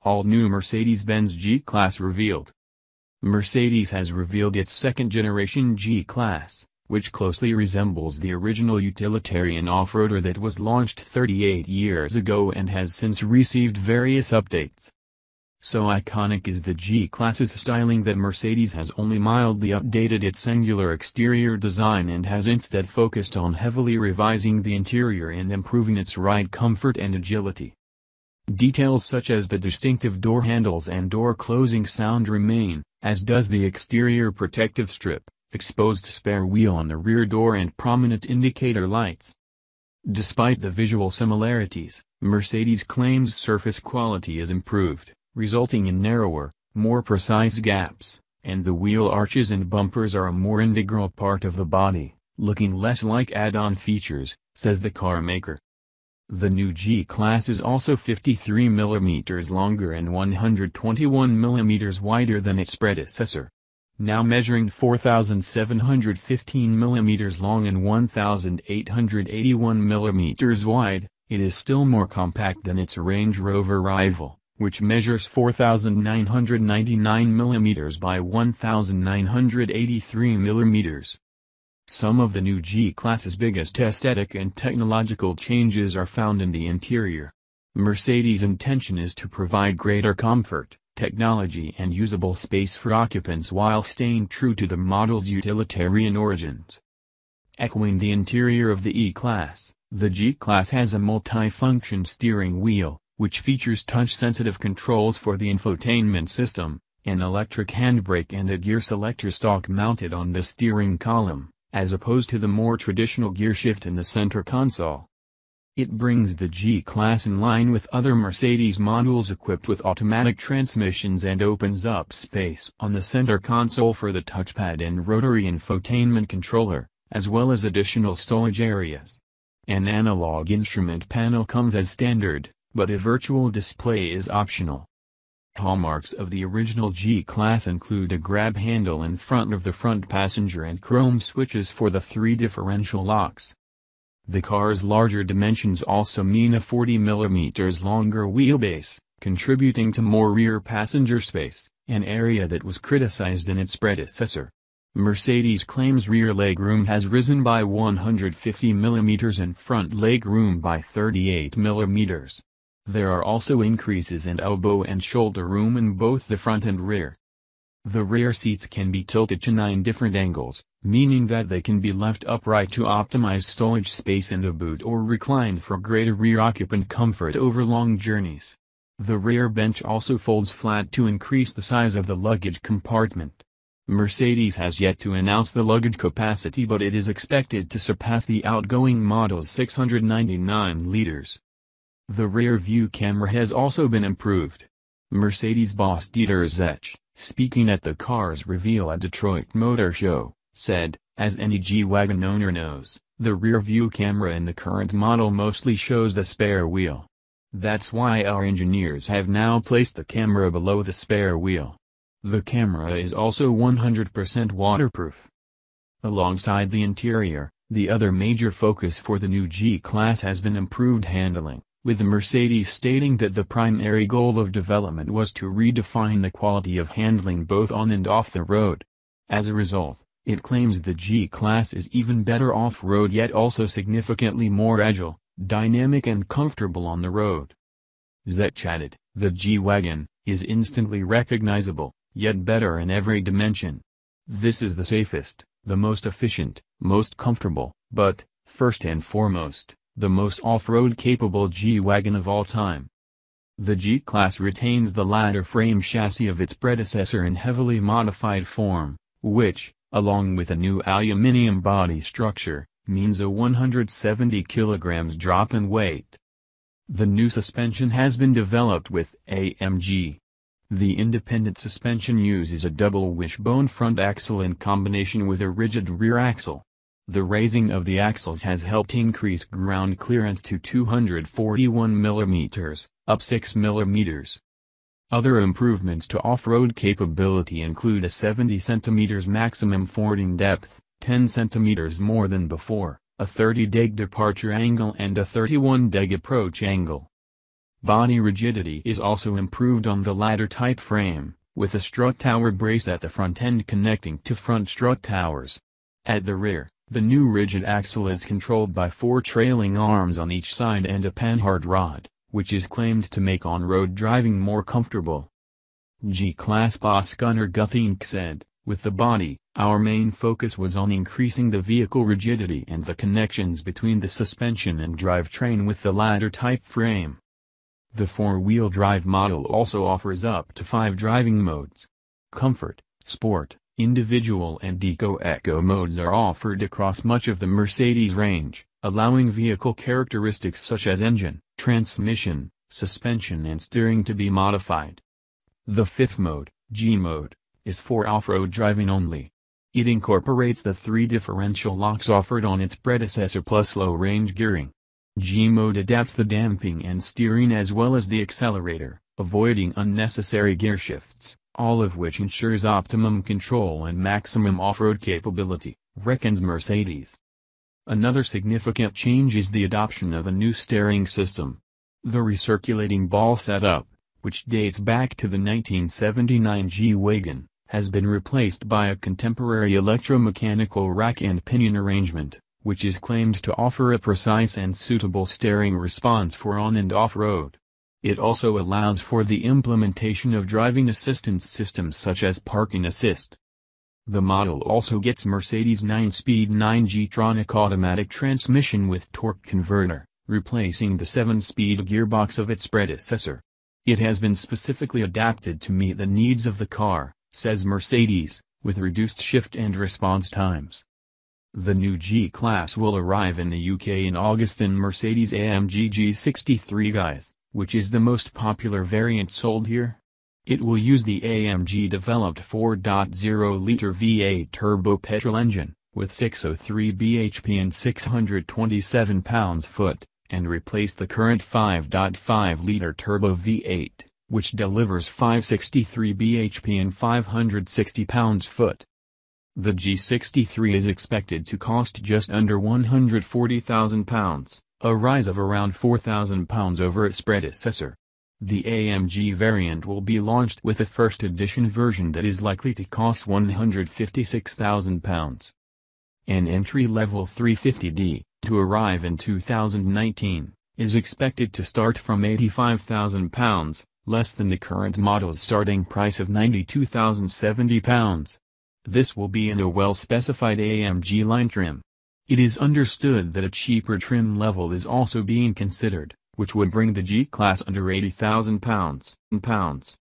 All-new Mercedes Benz G Class revealed. Mercedes has revealed its second-generation G Class, which closely resembles the original utilitarian off-roader that was launched 38 years ago and has since received various updates. So iconic is the G Class's styling that Mercedes has only mildly updated its angular exterior design and has instead focused on heavily revising the interior and improving its ride comfort and agility. Details such as the distinctive door handles and door closing sound remain, as does the exterior protective strip, exposed spare wheel on the rear door and prominent indicator lights. Despite the visual similarities, Mercedes claims surface quality is improved, resulting in narrower, more precise gaps, and the wheel arches and bumpers are a more integral part of the body, looking less like add-on features, says the car maker. The new G Class is also 53 mm longer and 121 mm wider than its predecessor. Now measuring 4,715 mm long and 1,881 mm wide, it is still more compact than its Range Rover rival, which measures 4,999 mm by 1,983 mm. Some of the new G Class's biggest aesthetic and technological changes are found in the interior. Mercedes' intention is to provide greater comfort, technology and usable space for occupants while staying true to the model's utilitarian origins. Echoing the interior of the E-Class, the G Class has a multi-function steering wheel, which features touch-sensitive controls for the infotainment system, an electric handbrake and a gear selector stalk mounted on the steering column, as opposed to the more traditional gearshift in the center console. It brings the G Class in line with other Mercedes models equipped with automatic transmissions and opens up space on the center console for the touchpad and rotary infotainment controller, as well as additional storage areas. An analog instrument panel comes as standard, but a virtual display is optional. Hallmarks of the original G Class include a grab handle in front of the front passenger and chrome switches for the 3 differential locks. The car's larger dimensions also mean a 40 mm longer wheelbase, contributing to more rear passenger space, an area that was criticized in its predecessor. Mercedes claims rear legroom has risen by 150 mm and front legroom by 38 mm. There are also increases in elbow and shoulder room in both the front and rear. The rear seats can be tilted to 9 different angles, meaning that they can be left upright to optimize storage space in the boot or reclined for greater rear occupant comfort over long journeys. The rear bench also folds flat to increase the size of the luggage compartment. Mercedes has yet to announce the luggage capacity, but it is expected to surpass the outgoing model's 699 liters. The rear view camera has also been improved. Mercedes boss Dieter Zech, speaking at the car's reveal at Detroit Motor Show, said, "As any G-Wagon owner knows, the rear view camera in the current model mostly shows the spare wheel. That's why our engineers have now placed the camera below the spare wheel. The camera is also 100% waterproof." Alongside the interior, the other major focus for the new G Class has been improved handling, with Mercedes stating that the primary goal of development was to redefine the quality of handling both on and off the road. As a result, it claims the G Class is even better off-road yet also significantly more agile, dynamic and comfortable on the road. Zech added, "The G-Wagon is instantly recognizable, yet better in every dimension. This is the safest, the most efficient, most comfortable, but, first and foremost, the most off-road capable G-Wagon of all time." The G Class retains the ladder frame chassis of its predecessor in heavily modified form, which, along with a new aluminum body structure, means a 170 kg drop in weight. The new suspension has been developed with AMG. The independent suspension uses a double wishbone front axle in combination with a rigid rear axle. The raising of the axles has helped increase ground clearance to 241 mm, up 6 mm. Other improvements to off-road capability include a 70 cm maximum fording depth, 10 cm more than before, a 30° departure angle and a 31° approach angle. Body rigidity is also improved on the ladder-type frame, with a strut tower brace at the front end connecting to front strut towers. At the rear, the new rigid axle is controlled by 4 trailing arms on each side and a panhard rod, which is claimed to make on-road driving more comfortable. G-Class boss Gunnar Guthink said, "With the body, our main focus was on increasing the vehicle rigidity and the connections between the suspension and drivetrain with the ladder-type frame." The 4-wheel drive model also offers up to 5 driving modes. Comfort, Sport, Individual and Eco modes are offered across much of the Mercedes range, allowing vehicle characteristics such as engine, transmission, suspension and steering to be modified. The 5th mode, G mode, is for off-road driving only. It incorporates the 3 differential locks offered on its predecessor plus low-range gearing. G mode adapts the damping and steering as well as the accelerator, avoiding unnecessary gear shifts, all of which ensures optimum control and maximum off-road capability, reckons Mercedes. Another significant change is the adoption of a new steering system. The recirculating ball setup, which dates back to the 1979 G-Wagon, has been replaced by a contemporary electromechanical rack and pinion arrangement, which is claimed to offer a precise and suitable steering response for on and off-road. It also allows for the implementation of driving assistance systems such as parking assist. The model also gets Mercedes' 9-speed 9G-tronic automatic transmission with torque converter, replacing the 7-speed gearbox of its predecessor. It has been specifically adapted to meet the needs of the car, says Mercedes, with reduced shift and response times. The new G-Class will arrive in the UK in August in Mercedes-AMG G63 Guise, which is the most popular variant sold here. It will use the AMG-developed 4.0-liter V8 turbo petrol engine, with 603 bhp and 627 pounds-foot, and replace the current 5.5-liter turbo V8, which delivers 563 bhp and 560 pounds-foot. The G63 is expected to cost just under £140,000, a rise of around £4,000 over its predecessor. The AMG variant will be launched with a first edition version that is likely to cost £156,000. An entry-level 350d, to arrive in 2019, is expected to start from £85,000, less than the current model's starting price of £92,070. This will be in a well-specified AMG line trim. It is understood that a cheaper trim level is also being considered, which would bring the G-Class under £80,000.